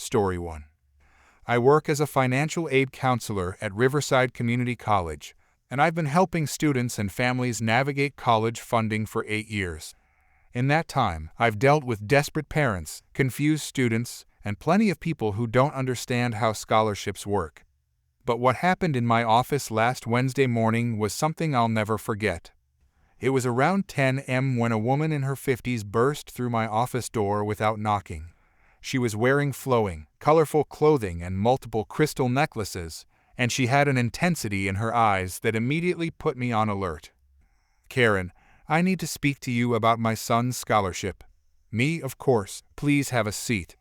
Story 1. I work as a financial aid counselor at Riverside Community College, and I've been helping students and families navigate college funding for 8 years. In that time, I've dealt with desperate parents, confused students, and plenty of people who don't understand how scholarships work. But what happened in my office last Wednesday morning was something I'll never forget. It was around 10 a.m. when a woman in her 50s burst through my office door without knocking. She was wearing flowing, colorful clothing and multiple crystal necklaces, and she had an intensity in her eyes that immediately put me on alert. "Karen, I need to speak to you about my son's scholarship." "Me, of course. Please have a seat."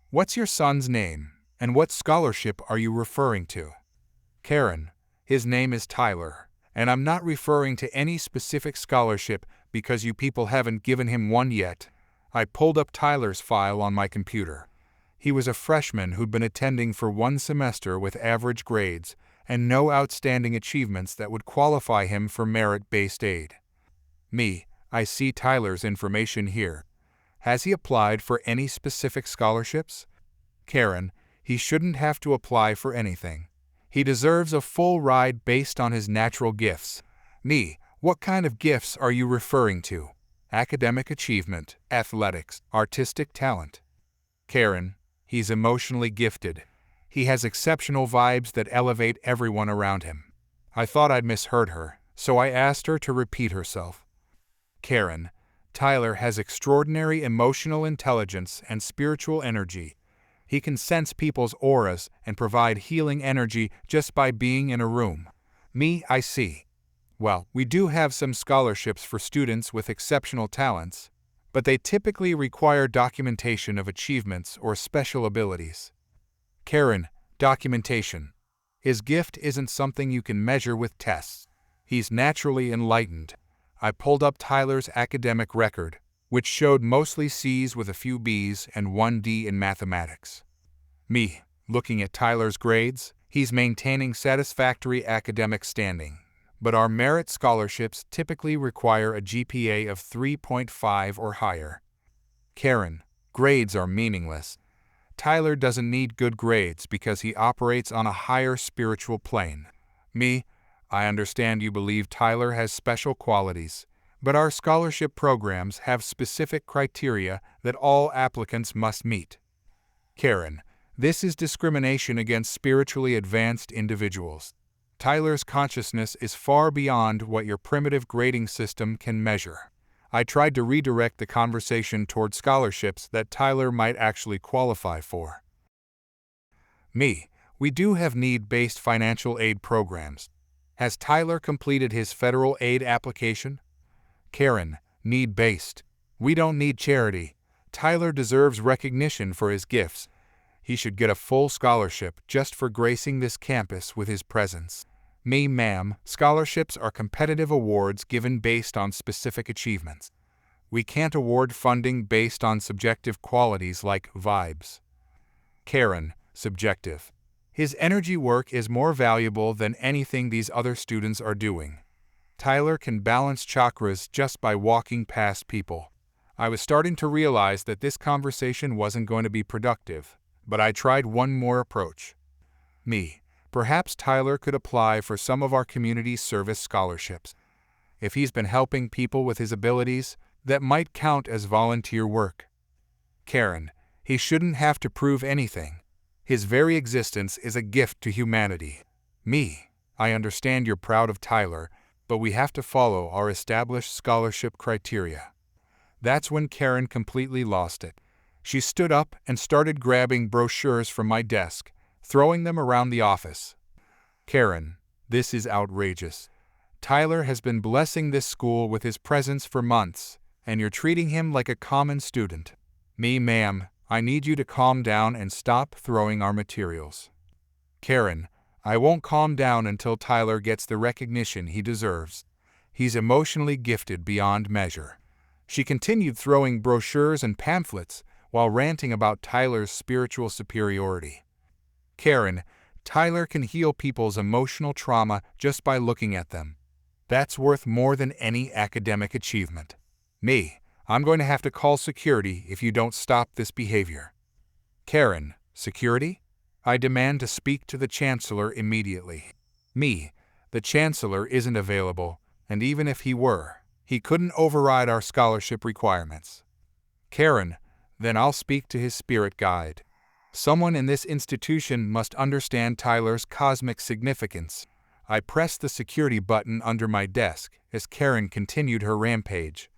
"What's your son's name, and what scholarship are you referring to?" "Karen, his name is Tyler, and I'm not referring to any specific scholarship because you people haven't given him one yet." I pulled up Tyler's file on my computer. He was a freshman who'd been attending for 1 semester with average grades and no outstanding achievements that would qualify him for merit-based aid. "Me, I see Tyler's information here. Has he applied for any specific scholarships?" "Karen, he shouldn't have to apply for anything. He deserves a full ride based on his natural gifts." "Me, what kind of gifts are you referring to? Academic achievement, athletics, artistic talent?" "Karen, he's emotionally gifted. He has exceptional vibes that elevate everyone around him." I thought I'd misheard her, so I asked her to repeat herself. "Karen, Tyler has extraordinary emotional intelligence and spiritual energy. He can sense people's auras and provide healing energy just by being in a room." "Me, I see. Well, we do have some scholarships for students with exceptional talents, but they typically require documentation of achievements or special abilities." "Karen, documentation. His gift isn't something you can measure with tests. He's naturally enlightened." I pulled up Tyler's academic record, which showed mostly C's with a few B's and 1 D in mathematics. "Me, looking at Tyler's grades, he's maintaining satisfactory academic standing. But our merit scholarships typically require a GPA of 3.5 or higher." "Karen, grades are meaningless. Tyler doesn't need good grades because he operates on a higher spiritual plane." "Me, I understand you believe Tyler has special qualities, but our scholarship programs have specific criteria that all applicants must meet." "Karen, this is discrimination against spiritually advanced individuals. Tyler's consciousness is far beyond what your primitive grading system can measure." I tried to redirect the conversation toward scholarships that Tyler might actually qualify for. "Me, we do have need-based financial aid programs. Has Tyler completed his federal aid application?" "Karen, need-based. We don't need charity. Tyler deserves recognition for his gifts. He should get a full scholarship just for gracing this campus with his presence." "Me, ma'am, scholarships are competitive awards given based on specific achievements. We can't award funding based on subjective qualities like vibes." "Karen, subjective. His energy work is more valuable than anything these other students are doing. Tyler can balance chakras just by walking past people." I was starting to realize that this conversation wasn't going to be productive, but I tried one more approach. "Me, perhaps Tyler could apply for some of our community service scholarships. If he's been helping people with his abilities, that might count as volunteer work." "Karen, he shouldn't have to prove anything. His very existence is a gift to humanity." "Me, I understand you're proud of Tyler, but we have to follow our established scholarship criteria." That's when Karen completely lost it. She stood up and started grabbing brochures from my desk, throwing them around the office. "Karen, this is outrageous. Tyler has been blessing this school with his presence for months, and you're treating him like a common student." "Me, ma'am, I need you to calm down and stop throwing our materials." "Karen, I won't calm down until Tyler gets the recognition he deserves. He's emotionally gifted beyond measure." She continued throwing brochures and pamphlets while ranting about Tyler's spiritual superiority. "Karen, Tyler can heal people's emotional trauma just by looking at them. That's worth more than any academic achievement." "Me, I'm going to have to call security if you don't stop this behavior." "Karen, Security? I demand to speak to the Chancellor immediately. Me, the Chancellor isn't available, and even if he were, he couldn't override our scholarship requirements. Karen, then I'll speak to his spirit guide. Someone in this institution must understand Tyler's cosmic significance. I pressed the security button under my desk as Karen continued her rampage.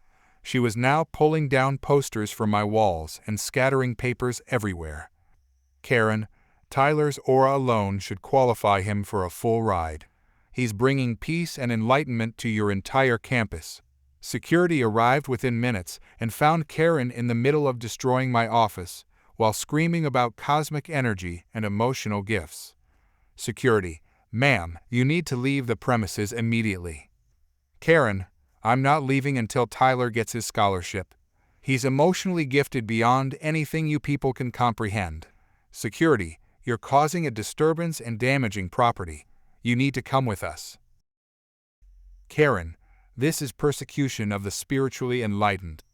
She was now pulling down posters from my walls and scattering papers everywhere. Karen, Tyler's aura alone should qualify him for a full ride. He's bringing peace and enlightenment to your entire campus. Security arrived within minutes and found Karen in the middle of destroying my office while screaming about cosmic energy and emotional gifts. Security, ma'am, you need to leave the premises immediately. Karen, I'm not leaving until Tyler gets his scholarship. He's emotionally gifted beyond anything you people can comprehend. Security, you're causing a disturbance and damaging property. You need to come with us. Karen, this is persecution of the spiritually enlightened.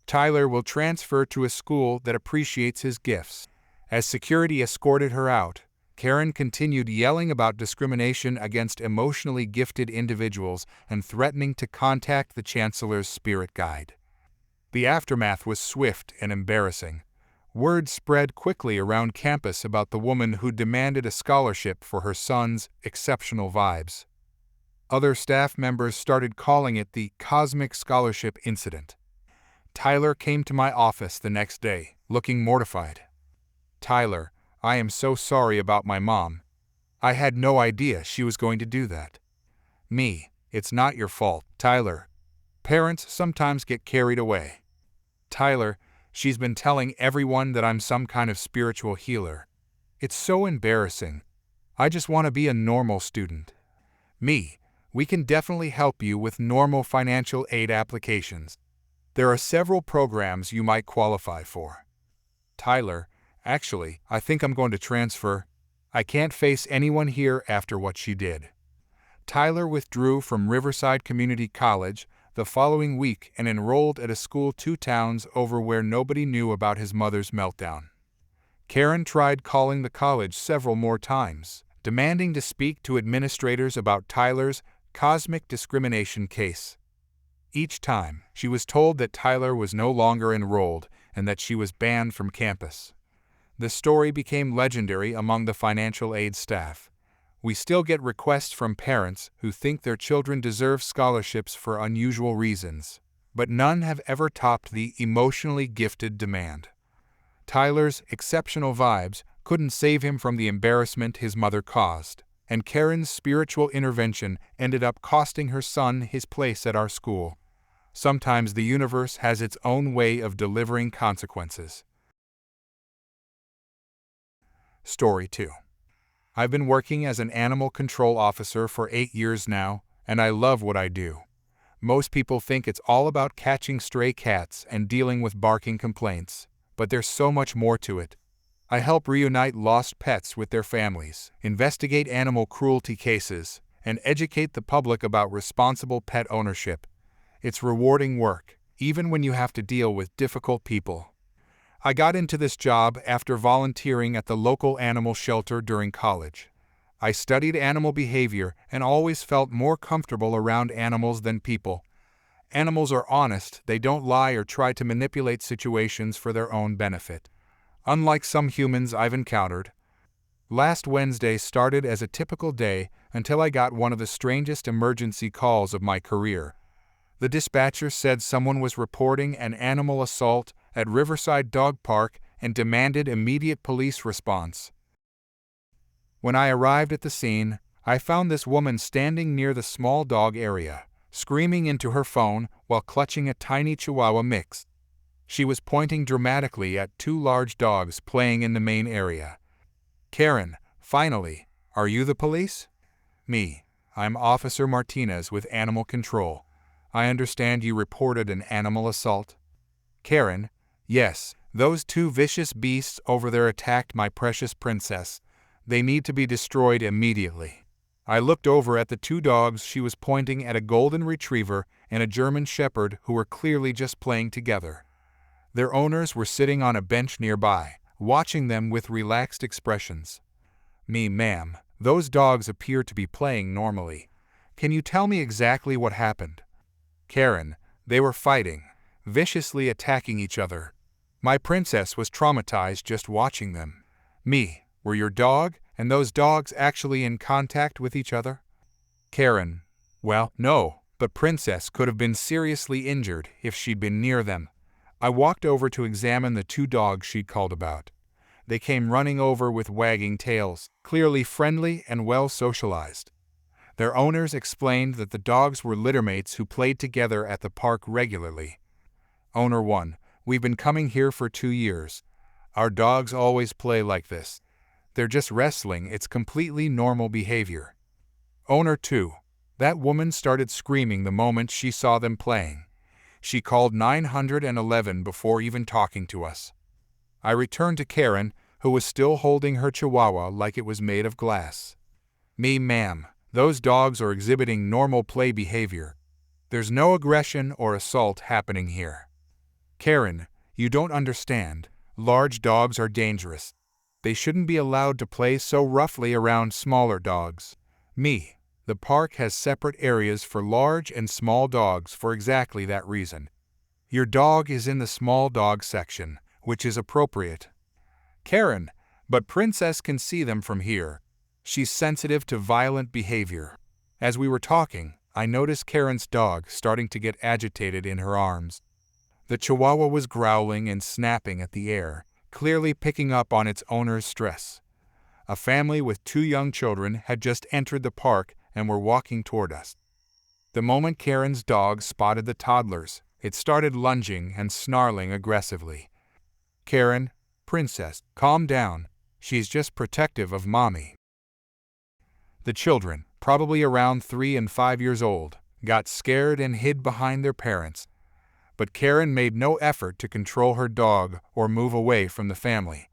Tyler will transfer to a school that appreciates his gifts. As security escorted her out, Karen continued yelling about discrimination against emotionally gifted individuals and threatening to contact the Chancellor's spirit guide. The aftermath was swift and embarrassing. Word spread quickly around campus about the woman who demanded a scholarship for her son's exceptional vibes. Other staff members started calling it the Cosmic Scholarship Incident. Tyler came to my office the next day, looking mortified. Tyler, I am so sorry about my mom. I had no idea she was going to do that. Me, it's not your fault, Tyler. Parents sometimes get carried away. Tyler, she's been telling everyone that I'm some kind of spiritual healer. It's so embarrassing. I just want to be a normal student. Me, we can definitely help you with normal financial aid applications. There are several programs you might qualify for. Tyler, actually, I think I'm going to transfer. I can't face anyone here after what she did. Tyler withdrew from Riverside Community College the following week and enrolled at a school 2 towns over where nobody knew about his mother's meltdown. Karen tried calling the college several more times, demanding to speak to administrators about Tyler's cosmic discrimination case. Each time, she was told that Tyler was no longer enrolled and that she was banned from campus. The story became legendary among the financial aid staff. We still get requests from parents who think their children deserve scholarships for unusual reasons, but none have ever topped the emotionally gifted demand. Tyler's exceptional vibes couldn't save him from the embarrassment his mother caused, and Karen's spiritual intervention ended up costing her son his place at our school. Sometimes the universe has its own way of delivering consequences. Story 2. I've been working as an animal control officer for 8 years now, and I love what I do. Most people think it's all about catching stray cats and dealing with barking complaints, but there's so much more to it. I help reunite lost pets with their families, investigate animal cruelty cases, and educate the public about responsible pet ownership. It's rewarding work, even when you have to deal with difficult people. I got into this job after volunteering at the local animal shelter during college. I studied animal behavior and always felt more comfortable around animals than people. Animals are honest, they don't lie or try to manipulate situations for their own benefit. Unlike some humans I've encountered. Last Wednesday started as a typical day until I got one of the strangest emergency calls of my career. The dispatcher said someone was reporting an animal assault at Riverside Dog Park and demanded immediate police response. When I arrived at the scene, I found this woman standing near the small dog area, screaming into her phone while clutching a tiny Chihuahua mix. She was pointing dramatically at 2 large dogs playing in the main area. Karen, finally, are you the police? Me, I'm Officer Martinez with Animal Control. I understand you reported an animal assault. Karen, yes, those 2 vicious beasts over there attacked my precious princess. They need to be destroyed immediately. I looked over at the 2 dogs. She was pointing at a golden retriever and a German shepherd who were clearly just playing together. Their owners were sitting on a bench nearby, watching them with relaxed expressions. Me, ma'am, those dogs appear to be playing normally. Can you tell me exactly what happened? Karen, they were fighting, viciously attacking each other. My princess was traumatized just watching them. Me, were your dog and those dogs actually in contact with each other? Karen, well, no, but Princess could have been seriously injured if she'd been near them. I walked over to examine the two dogs she'd called about. They came running over with wagging tails, clearly friendly and well socialized. Their owners explained that the dogs were littermates who played together at the park regularly. Owner 1, we've been coming here for 2 years. Our dogs always play like this. They're just wrestling, it's completely normal behavior. Owner 2, that woman started screaming the moment she saw them playing. She called 911 before even talking to us. I returned to Karen, who was still holding her chihuahua like it was made of glass. Me, ma'am, those dogs are exhibiting normal play behavior. There's no aggression or assault happening here. Karen, you don't understand. Large dogs are dangerous. They shouldn't be allowed to play so roughly around smaller dogs. Me, the park has separate areas for large and small dogs for exactly that reason. Your dog is in the small dog section, which is appropriate. Karen, but Princess can see them from here. She's sensitive to violent behavior. As we were talking, I noticed Karen's dog starting to get agitated in her arms. The chihuahua was growling and snapping at the air, clearly picking up on its owner's stress. A family with 2 young children had just entered the park and were walking toward us. The moment Karen's dog spotted the toddlers, it started lunging and snarling aggressively. Karen, Princess, calm down. She's just protective of mommy. The children, probably around 3 and 5 years old, got scared and hid behind their parents. But Karen made no effort to control her dog or move away from the family.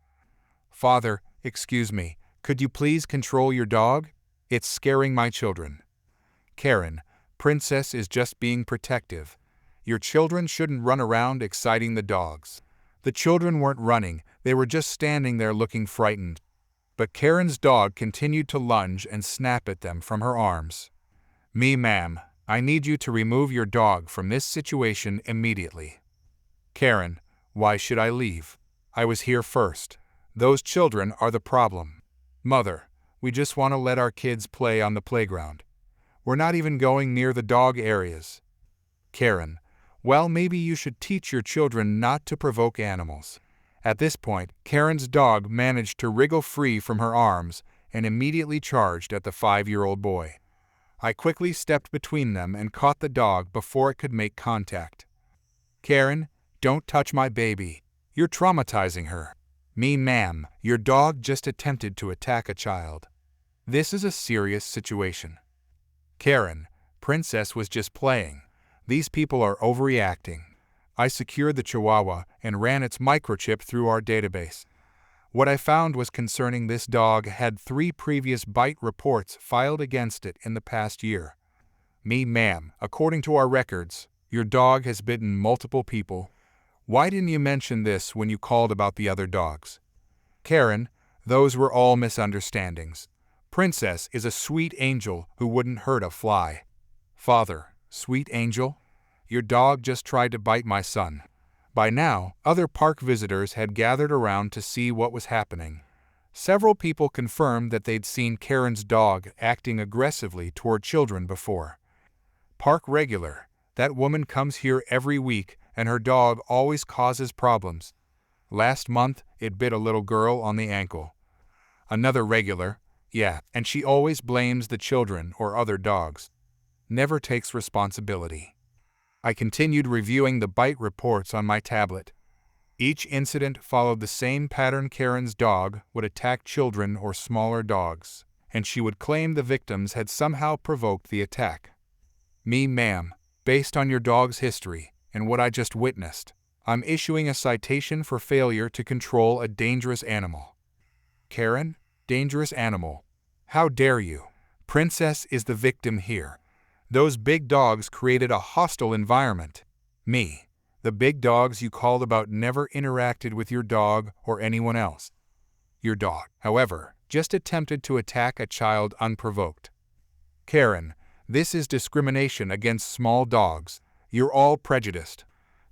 Father, excuse me, could you please control your dog? It's scaring my children. Karen, Princess is just being protective. Your children shouldn't run around exciting the dogs. The children weren't running, they were just standing there looking frightened. But Karen's dog continued to lunge and snap at them from her arms. Me, ma'am, I need you to remove your dog from this situation immediately. Karen, why should I leave? I was here first. Those children are the problem. Mother, we just want to let our kids play on the playground. We're not even going near the dog areas. Karen, well, maybe you should teach your children not to provoke animals. At this point, Karen's dog managed to wriggle free from her arms and immediately charged at the 5-year-old boy. I quickly stepped between them and caught the dog before it could make contact. Karen, don't touch my baby. You're traumatizing her. Me, ma'am, your dog just attempted to attack a child. This is a serious situation. Karen, Princess was just playing. These people are overreacting. I secured the chihuahua and ran its microchip through our database. What I found was concerning this dog had 3 previous bite reports filed against it in the past year. Me, ma'am, according to our records, your dog has bitten multiple people. Why didn't you mention this when you called about the other dogs? Karen, those were all misunderstandings. Princess is a sweet angel who wouldn't hurt a fly. Father, sweet angel? Your dog just tried to bite my son. By now, other park visitors had gathered around to see what was happening. Several people confirmed that they'd seen Karen's dog acting aggressively toward children before. Park regular, that woman comes here every week and her dog always causes problems. Last month, it bit a little girl on the ankle. Another regular, yeah, and she always blames the children or other dogs. Never takes responsibility. I continued reviewing the bite reports on my tablet. Each incident followed the same pattern. Karen's dog would attack children or smaller dogs, and she would claim the victims had somehow provoked the attack. Me, ma'am, based on your dog's history and what I just witnessed, I'm issuing a citation for failure to control a dangerous animal. Karen, dangerous animal. How dare you? Princess is the victim here. Those big dogs created a hostile environment. Me, The big dogs you called about never interacted with your dog or anyone else. Your dog, however, just attempted to attack a child unprovoked. Karen, this is discrimination against small dogs. You're all prejudiced.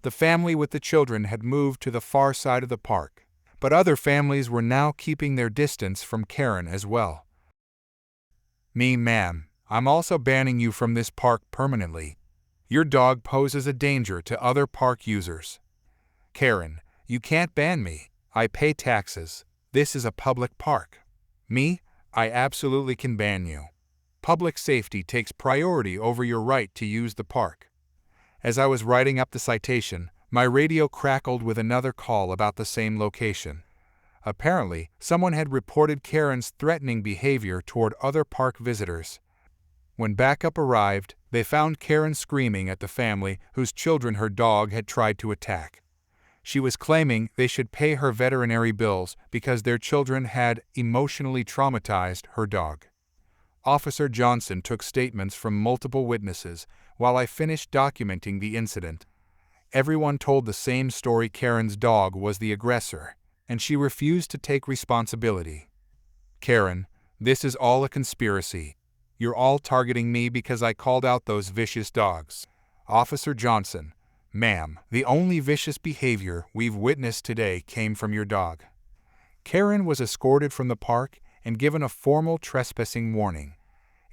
The family with the children had moved to the far side of the park, but other families were now keeping their distance from Karen as well. Me, ma'am, I'm also banning you from this park permanently. Your dog poses a danger to other park users. Karen, you can't ban me. I pay taxes. This is a public park. Me, I absolutely can ban you. Public safety takes priority over your right to use the park. As I was writing up the citation, my radio crackled with another call about the same location. Apparently, someone had reported Karen's threatening behavior toward other park visitors. When backup arrived, they found Karen screaming at the family whose children her dog had tried to attack. She was claiming they should pay her veterinary bills because their children had emotionally traumatized her dog. Officer Johnson took statements from multiple witnesses while I finished documenting the incident. Everyone told the same story: Karen's dog was the aggressor, and she refused to take responsibility. Karen, this is all a conspiracy. You're all targeting me because I called out those vicious dogs. Officer Johnson, ma'am, the only vicious behavior we've witnessed today came from your dog. Karen was escorted from the park and given a formal trespassing warning.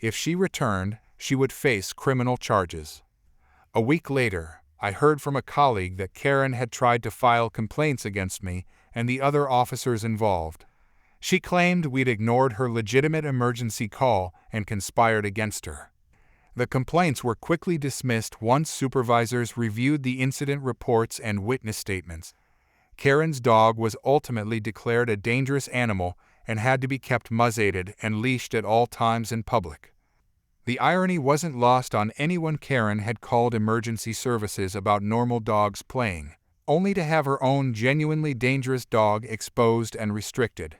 If she returned, she would face criminal charges. A week later, I heard from a colleague that Karen had tried to file complaints against me and the other officers involved. She claimed we'd ignored her legitimate emergency call and conspired against her. The complaints were quickly dismissed once supervisors reviewed the incident reports and witness statements. Karen's dog was ultimately declared a dangerous animal and had to be kept muzzled and leashed at all times in public. The irony wasn't lost on anyone. Karen had called emergency services about normal dogs playing, only to have her own genuinely dangerous dog exposed and restricted.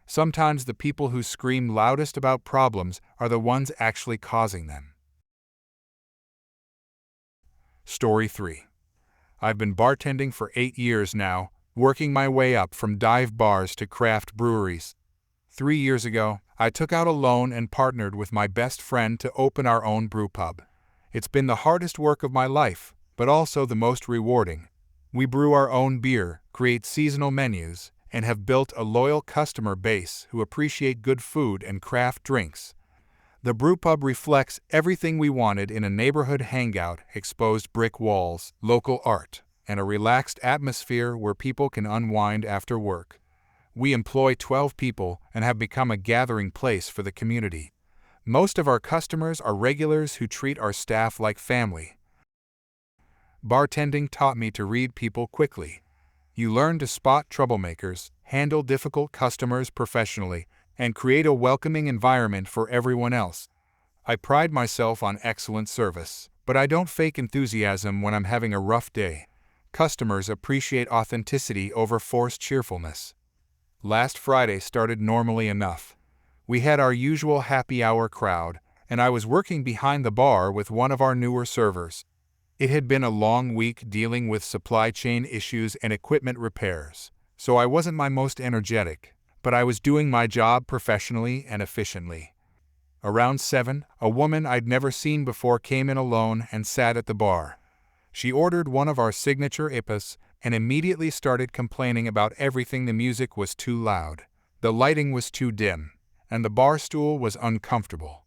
Sometimes the people who scream loudest about problems are the ones actually causing them. Story 3. I've been bartending for 8 years now, working my way up from dive bars to craft breweries. 3 years ago, I took out a loan and partnered with my best friend to open our own brew pub. It's been the hardest work of my life, but also the most rewarding. We brew our own beer, create seasonal menus, and have built a loyal customer base who appreciate good food and craft drinks. The brewpub reflects everything we wanted in a neighborhood hangout: exposed brick walls, local art, and a relaxed atmosphere where people can unwind after work. We employ 12 people and have become a gathering place for the community. Most of our customers are regulars who treat our staff like family. Bartending taught me to read people quickly. You learn to spot troublemakers, handle difficult customers professionally, and create a welcoming environment for everyone else. I pride myself on excellent service, but I don't fake enthusiasm when I'm having a rough day. Customers appreciate authenticity over forced cheerfulness. Last Friday started normally enough. We had our usual happy hour crowd, and I was working behind the bar with one of our newer servers. It had been a long week dealing with supply chain issues and equipment repairs, so I wasn't my most energetic, but I was doing my job professionally and efficiently. Around 7, a woman I'd never seen before came in alone and sat at the bar. She ordered one of our signature IPAs and immediately started complaining about everything. The music was too loud, the lighting was too dim, and the bar stool was uncomfortable.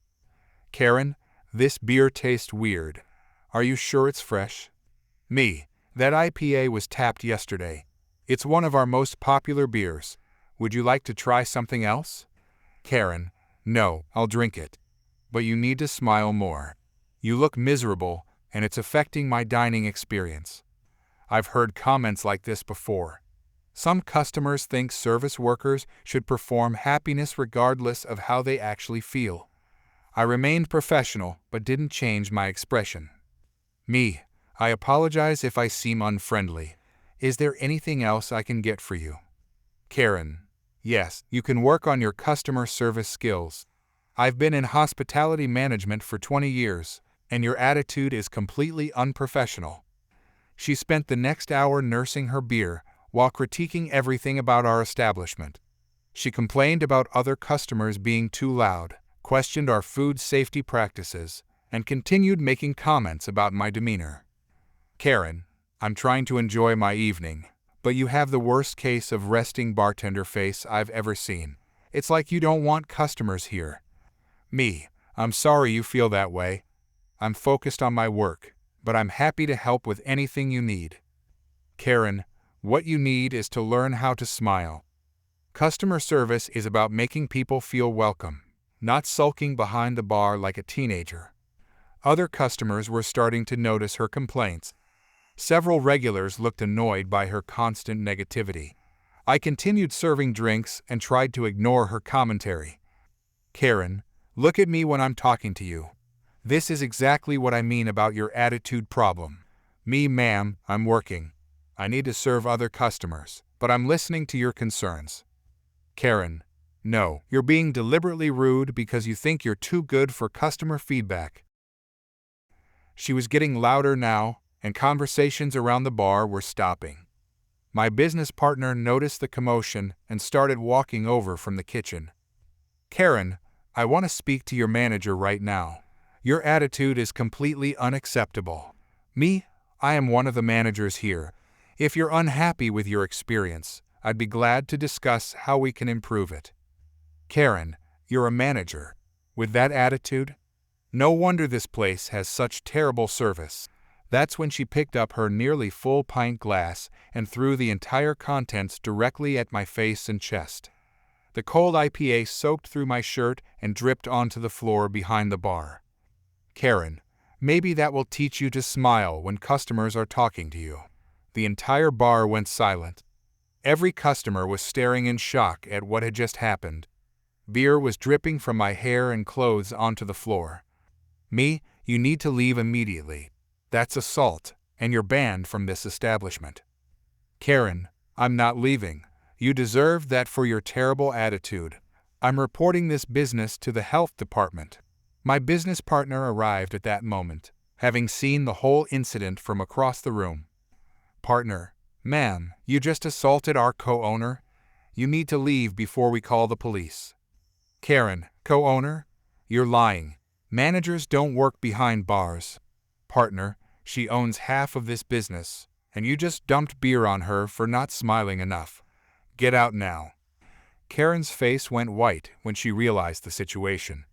Karen, this beer tastes weird. Are you sure it's fresh? Me, that IPA was tapped yesterday. It's one of our most popular beers. Would you like to try something else? Karen, no, I'll drink it. But you need to smile more. You look miserable, and it's affecting my dining experience. I've heard comments like this before. Some customers think service workers should perform happiness regardless of how they actually feel. I remained professional but didn't change my expression. Me, I apologize if I seem unfriendly. Is there anything else I can get for you? Karen, yes, you can work on your customer service skills. I've been in hospitality management for 20 years, and your attitude is completely unprofessional. She spent the next hour nursing her beer while critiquing everything about our establishment. She complained about other customers being too loud, questioned our food safety practices, and continued making comments about my demeanor. Karen, I'm trying to enjoy my evening, but you have the worst case of resting bartender face I've ever seen. It's like you don't want customers here. Me, I'm sorry you feel that way. I'm focused on my work, but I'm happy to help with anything you need. Karen, what you need is to learn how to smile. Customer service is about making people feel welcome, not sulking behind the bar like a teenager. Other customers were starting to notice her complaints. Several regulars looked annoyed by her constant negativity. I continued serving drinks and tried to ignore her commentary. Karen, look at me when I'm talking to you. This is exactly what I mean about your attitude problem. Me, ma'am, I'm working. I need to serve other customers, but I'm listening to your concerns. Karen, no, you're being deliberately rude because you think you're too good for customer feedback. She was getting louder now, and conversations around the bar were stopping. My business partner noticed the commotion and started walking over from the kitchen. Karen, I want to speak to your manager right now. Your attitude is completely unacceptable. Me, I am one of the managers here. If you're unhappy with your experience, I'd be glad to discuss how we can improve it. Karen, you're a manager. With that attitude? No wonder this place has such terrible service. That's when she picked up her nearly full pint glass and threw the entire contents directly at my face and chest. The cold IPA soaked through my shirt and dripped onto the floor behind the bar. Karen, maybe that will teach you to smile when customers are talking to you. The entire bar went silent. Every customer was staring in shock at what had just happened. Beer was dripping from my hair and clothes onto the floor. Me, you need to leave immediately. That's assault, and you're banned from this establishment. Karen, I'm not leaving. You deserve that for your terrible attitude. I'm reporting this business to the health department. My business partner arrived at that moment, having seen the whole incident from across the room. Partner, ma'am, you just assaulted our co-owner. You need to leave before we call the police. Karen, co-owner? You're lying. Managers don't work behind bars. Partner, she owns half of this business, and you just dumped beer on her for not smiling enough. Get out now. Karen's face went white when she realized the situation.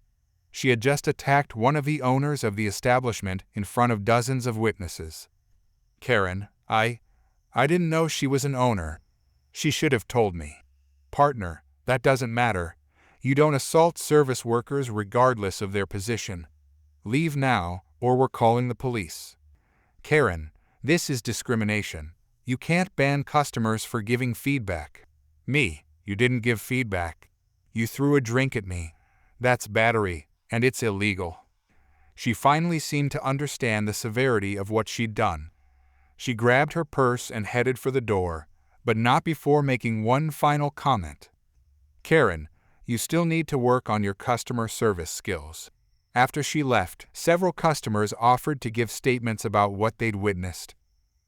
She had just attacked one of the owners of the establishment in front of dozens of witnesses. Karen, I didn't know she was an owner. She should have told me. Partner, that doesn't matter. You don't assault service workers regardless of their position. Leave now, or we're calling the police. Karen, this is discrimination. You can't ban customers for giving feedback. Me, you didn't give feedback. You threw a drink at me. That's battery, and it's illegal. She finally seemed to understand the severity of what she'd done. She grabbed her purse and headed for the door, but not before making one final comment. Karen, you still need to work on your customer service skills. After she left, several customers offered to give statements about what they'd witnessed.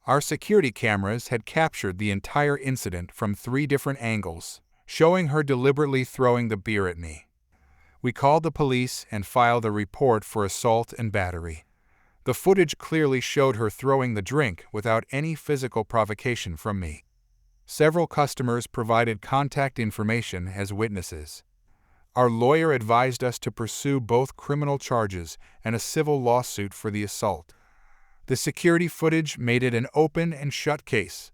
Our security cameras had captured the entire incident from 3 different angles, showing her deliberately throwing the beer at me. We called the police and filed a report for assault and battery. The footage clearly showed her throwing the drink without any physical provocation from me. Several customers provided contact information as witnesses. Our lawyer advised us to pursue both criminal charges and a civil lawsuit for the assault. The security footage made it an open and shut case.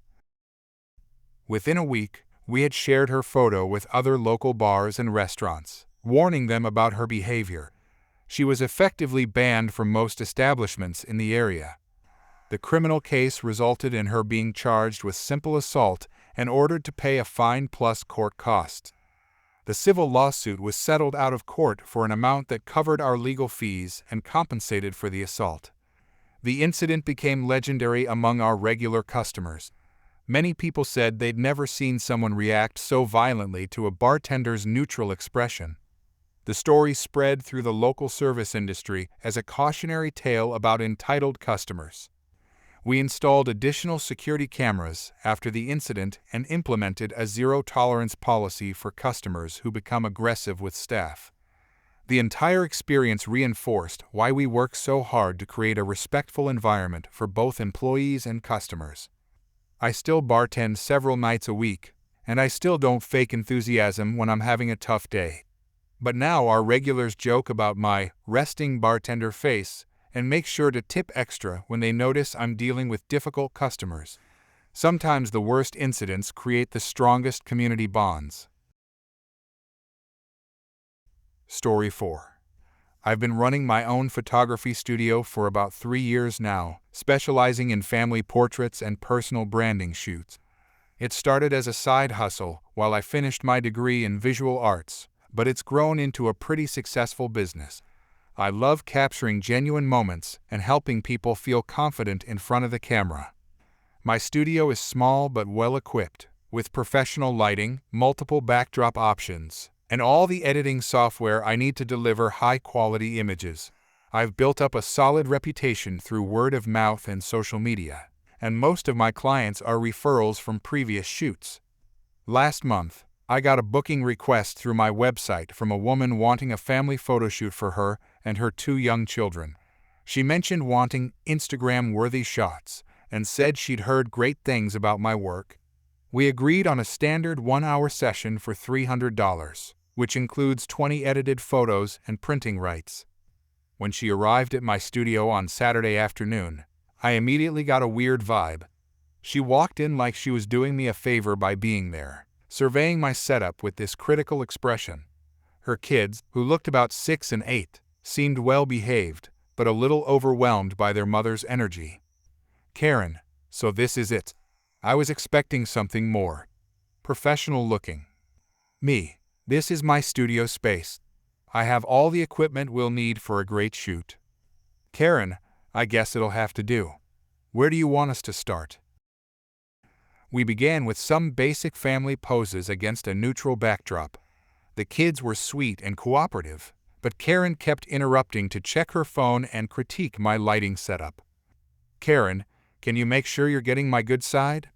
Within a week, we had shared her photo with other local bars and restaurants, warning them about her behavior. She was effectively banned from most establishments in the area. The criminal case resulted in her being charged with simple assault and ordered to pay a fine plus court costs. The civil lawsuit was settled out of court for an amount that covered our legal fees and compensated for the assault. The incident became legendary among our regular customers. Many people said they'd never seen someone react so violently to a bartender's neutral expression. The story spread through the local service industry as a cautionary tale about entitled customers. We installed additional security cameras after the incident and implemented a zero-tolerance policy for customers who become aggressive with staff. The entire experience reinforced why we work so hard to create a respectful environment for both employees and customers. I still bartend several nights a week, and I still don't fake enthusiasm when I'm having a tough day. But now our regulars joke about my resting bartender face and make sure to tip extra when they notice I'm dealing with difficult customers. Sometimes the worst incidents create the strongest community bonds. Story 4. I've been running my own photography studio for about 3 years now, specializing in family portraits and personal branding shoots. It started as a side hustle while I finished my degree in visual arts, but it's grown into a pretty successful business. I love capturing genuine moments and helping people feel confident in front of the camera. My studio is small but well equipped, with professional lighting, multiple backdrop options, and all the editing software I need to deliver high-quality images. I've built up a solid reputation through word of mouth and social media, and most of my clients are referrals from previous shoots. Last month, I got a booking request through my website from a woman wanting a family photo shoot for her and her 2 young children. She mentioned wanting Instagram-worthy shots and said she'd heard great things about my work. We agreed on a standard 1-hour session for $300, which includes 20 edited photos and printing rights. When she arrived at my studio on Saturday afternoon, I immediately got a weird vibe. She walked in like she was doing me a favor by being there, surveying my setup with this critical expression. Her kids, who looked about 6 and 8, seemed well behaved, but a little overwhelmed by their mother's energy. "Karen, so this is it. I was expecting something more professional looking." "Me, this is my studio space. I have all the equipment we'll need for a great shoot." "Karen, I guess it'll have to do. Where do you want us to start?" We began with some basic family poses against a neutral backdrop. The kids were sweet and cooperative, but Karen kept interrupting to check her phone and critique my lighting setup. "Karen, can you make sure you're getting my good side?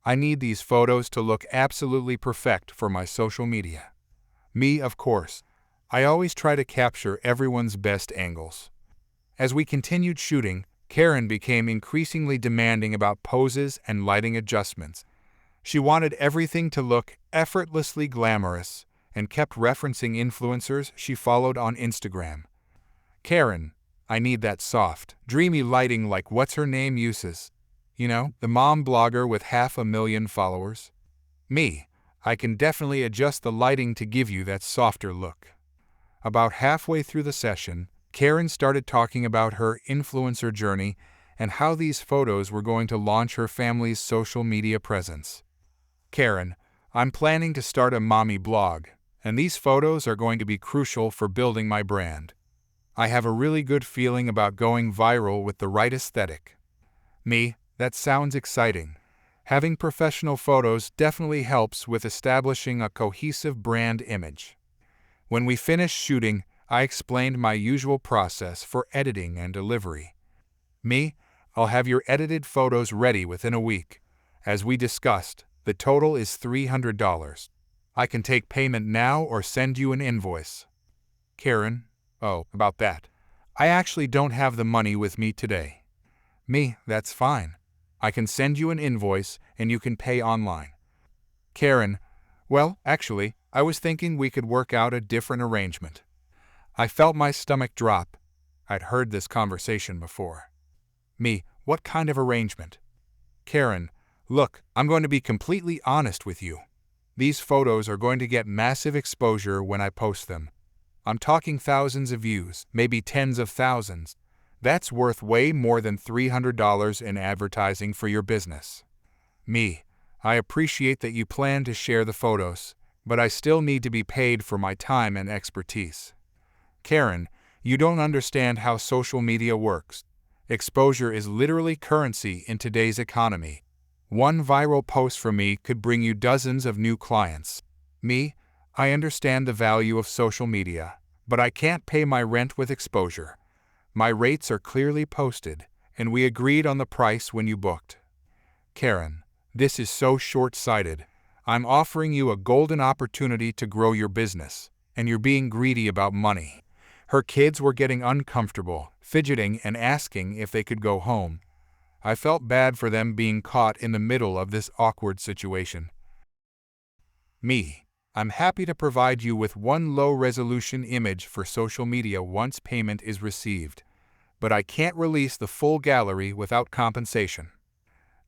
I need these photos to look absolutely perfect for my social media." Me, of course. I always try to capture everyone's best angles. As we continued shooting, Karen became increasingly demanding about poses and lighting adjustments. She wanted everything to look effortlessly glamorous and kept referencing influencers she followed on Instagram. "Karen, I need that soft, dreamy lighting like what's-her-name uses. You know, the mom blogger with 500,000 followers." Me, I can definitely adjust the lighting to give you that softer look. About halfway through the session, Karen started talking about her influencer journey and how these photos were going to launch her family's social media presence. "Karen, I'm planning to start a mommy blog, and these photos are going to be crucial for building my brand. I have a really good feeling about going viral with the right aesthetic." Me, that sounds exciting. Having professional photos definitely helps with establishing a cohesive brand image. When we finished shooting, I explained my usual process for editing and delivery. "Me, I'll have your edited photos ready within a week. As we discussed, the total is $300. I can take payment now or send you an invoice." Karen, "Oh, about that. I actually don't have the money with me today." Me, "That's fine. I can send you an invoice and you can pay online." Karen, "Well, actually, I was thinking we could work out a different arrangement." I felt my stomach drop. I'd heard this conversation before. Me, "What kind of arrangement?" Karen, "Look, I'm going to be completely honest with you. These photos are going to get massive exposure when I post them. I'm talking thousands of views, maybe tens of thousands. That's worth way more than $300 in advertising for your business." Me, "I appreciate that you plan to share the photos, but I still need to be paid for my time and expertise." Karen, "You don't understand how social media works. Exposure is literally currency in today's economy. One viral post from me could bring you dozens of new clients." Me, "I understand the value of social media, but I can't pay my rent with exposure. My rates are clearly posted, and we agreed on the price when you booked. Karen, this is so short-sighted. I'm offering you a golden opportunity to grow your business, and you're being greedy about money. Her kids were getting uncomfortable, fidgeting and asking if they could go home. I felt bad for them being caught in the middle of this awkward situation. Me. I'm happy to provide you with one low-resolution image for social media once payment is received, but I can't release the full gallery without compensation.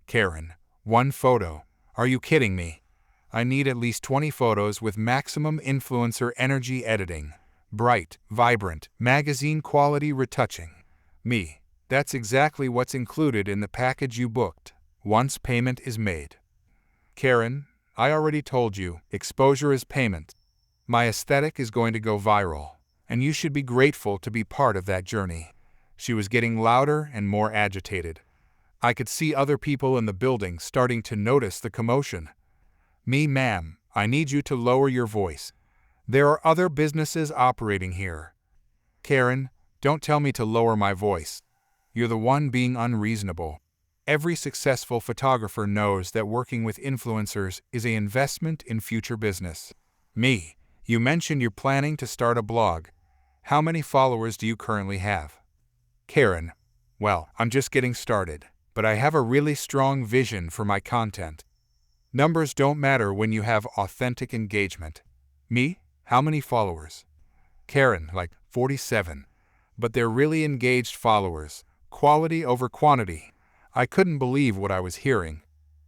Karen, one photo. Are you kidding me? I need at least 20 photos with maximum influencer energy editing. Bright, vibrant, magazine-quality retouching. Me. That's exactly what's included in the package you booked, once payment is made. Karen, I already told you, exposure is payment. My aesthetic is going to go viral, and you should be grateful to be part of that journey. She was getting louder and more agitated. I could see other people in the building starting to notice the commotion. Me, ma'am, I need you to lower your voice. There are other businesses operating here. Karen, don't tell me to lower my voice. You're the one being unreasonable. Every successful photographer knows that working with influencers is an investment in future business. Me, you mentioned you're planning to start a blog. How many followers do you currently have? Karen, well, I'm just getting started, but I have a really strong vision for my content. Numbers don't matter when you have authentic engagement. Me, how many followers? Karen, like 47. But they're really engaged followers, quality over quantity. I couldn't believe what I was hearing.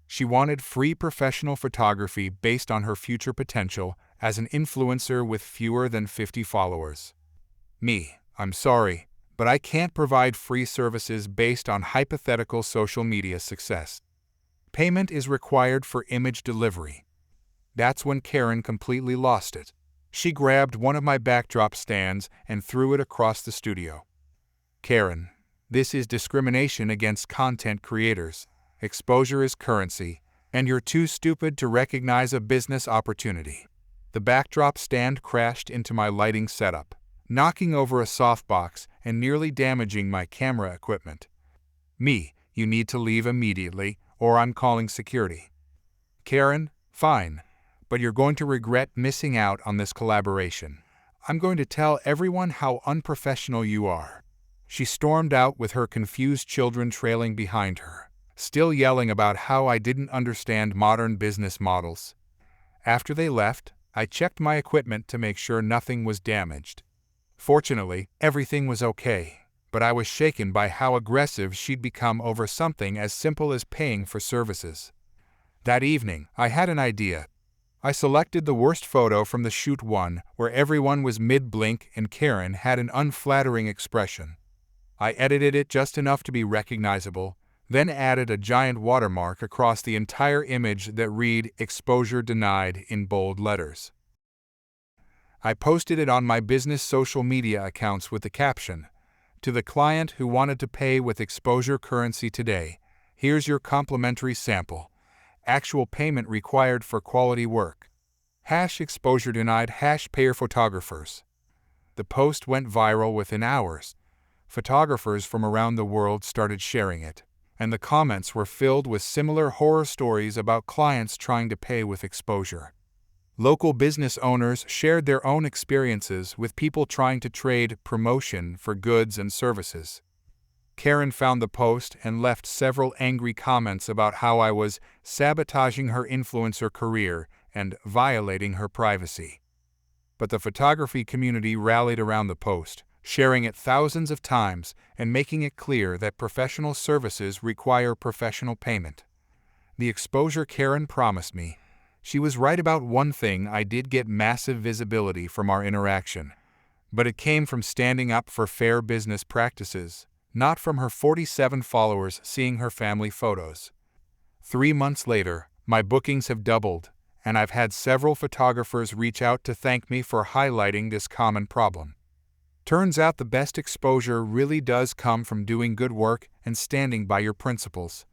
She wanted free professional photography based on her future potential as an influencer with fewer than 50 followers. Me, I'm sorry, but I can't provide free services based on hypothetical social media success. Payment is required for image delivery. That's when Karen completely lost it. She grabbed one of my backdrop stands and threw it across the studio. Karen, this is discrimination against content creators. Exposure is currency, and you're too stupid to recognize a business opportunity. The backdrop stand crashed into my lighting setup, knocking over a softbox and nearly damaging my camera equipment. Me, you need to leave immediately, or I'm calling security. Karen, fine, but you're going to regret missing out on this collaboration. I'm going to tell everyone how unprofessional you are. She stormed out with her confused children trailing behind her, still yelling about how I didn't understand modern business models. After they left, I checked my equipment to make sure nothing was damaged. Fortunately, everything was okay, but I was shaken by how aggressive she'd become over something as simple as paying for services. That evening, I had an idea. I selected the worst photo from the shoot one, where everyone was mid-blink and Karen had an unflattering expression. I edited it just enough to be recognizable, then added a giant watermark across the entire image that read "Exposure Denied" in bold letters. I posted it on my business social media accounts with the caption, "To the client who wanted to pay with exposure currency today, here's your complimentary sample. Actual payment required for quality work. #exposure denied #payer photographers." The post went viral within hours. Photographers from around the world started sharing it, and the comments were filled with similar horror stories about clients trying to pay with exposure. Local business owners shared their own experiences with people trying to trade promotion for goods and services. Karen found the post and left several angry comments about how I was sabotaging her influencer career and violating her privacy. But the photography community rallied around the post, sharing it thousands of times and making it clear that professional services require professional payment. The exposure Karen promised me. She was right about one thing: I did get massive visibility from our interaction. But it came from standing up for fair business practices, not from her 47 followers seeing her family photos. 3 months later, my bookings have doubled, and I've had several photographers reach out to thank me for highlighting this common problem. Turns out the best exposure really does come from doing good work and standing by your principles.